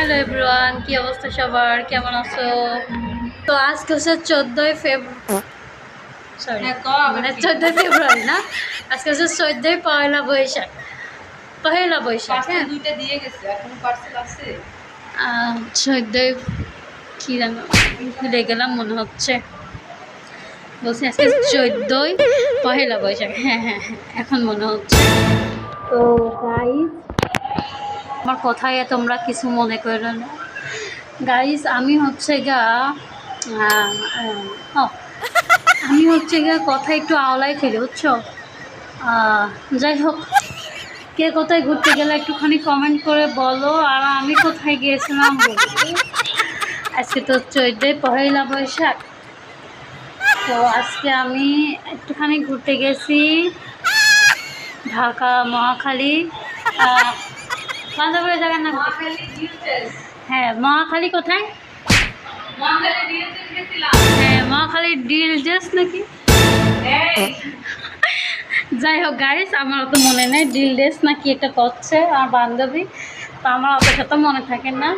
Hello everyone, কি অবস্থা সবার, কেমন আছো? তো আজকে হচ্ছে 14ই ফেব্রুয়ারি, সরি মানে 14ই ফেব্রুয়ারি না, আজকে হচ্ছে 14ই পয়লা বৈশাখ। পহেলা বৈশাখ, হ্যাঁ দুইটা দিয়ে গেছে, এখন পার্সেল আছে। 14ই কি জানো ভুলে গেলাম, মনে হচ্ছে বলছি আজকে 14ই পহেলা বৈশাখ। হ্যাঁ হ্যাঁ হ্যাঁ, এখন মনে হচ্ছে। তো গাইস, আমার কথায় তোমরা কিছু মনে করো না গাইস। আমি হচ্ছে কথা একটু আওলাই ফেলি, বুঝছো? যাই হোক, কে কোথায় ঘুরতে গেলে একটুখানি কমেন্ট করে বলো, আর আমি কোথায় গিয়েছিলাম বলো। আজকে তো 14ই পহেলা বৈশাখ। তো আজকে আমি একটুখানি ঘুরতে গেছি ঢাকা মহাখালী। বান্ধবের জায়গার নাম হ্যাঁ মহাখালী। কোথায়? হ্যাঁ মহাখালী ডিলজেস নাকি। যাই হোক গাইস, আমার অত মনে নেই ডিলডেস নাকি এটা করছে আমার বান্ধবী, তো আমার অতটা তো মনে থাকে না।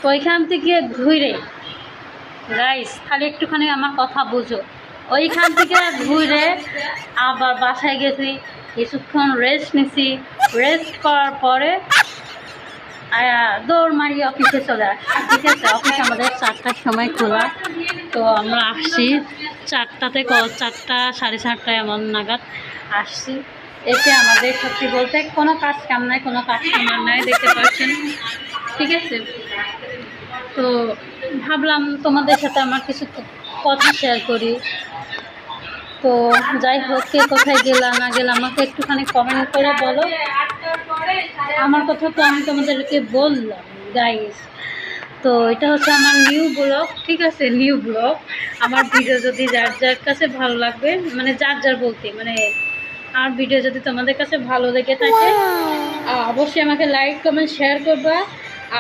তো ওইখান থেকে ঘুরে গাইস, খালি একটুখানি আমার কথা বুঝো, ওইখান থেকে ঘুরে আবার বাসায় গেছি, কিছুক্ষণ রেস্ট নিছি। রেস্ট করার পরে দৌড় মারিয়ে অফিসে চলে আসছি। ঠিক আছে, অফিস আমাদের 4টার সময় খোলা, তো আমরা আসছি 4টাতে, 4টা 4:30 এমন নাগাদ আসছি। এতে আমাদের সত্যি বলতে কোনো কাজ কাম নাই, কোনো কাস্টমার নাই, দেখতে পাচ্ছেন। ঠিক আছে, তো ভাবলাম তোমাদের সাথে আমার কিছু কথা শেয়ার করি। তো যাই হোক, কে কোথায় গেলা না গেলা আমাকে একটুখানি কমেন্ট করে বলো। আমার কথা তো আমি তোমাদেরকে বললাম গাইস। তো এটা হচ্ছে আমার নিউ ব্লগ, ঠিক আছে, নিউ ব্লগ। আমার ভিডিও যদি যার যার কাছে ভালো লাগবে, মানে যার যার বলতে মানে আর ভিডিও যদি তোমাদের কাছে ভালো লেগে থাকে, অবশ্যই আমাকে লাইক কমেন্ট শেয়ার করবা।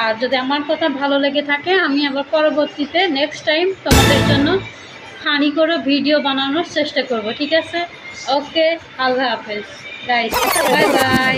আর যদি আমার কথা ভালো লেগে থাকে, আমি আবার পরবর্তীতে নেক্সট টাইম তোমাদের জন্য ফানি করে ভিডিও বানানোর চেষ্টা করব। ঠিক আছে, ওকে, আল্লাহ হাফেজ গাইস, বাই বাই।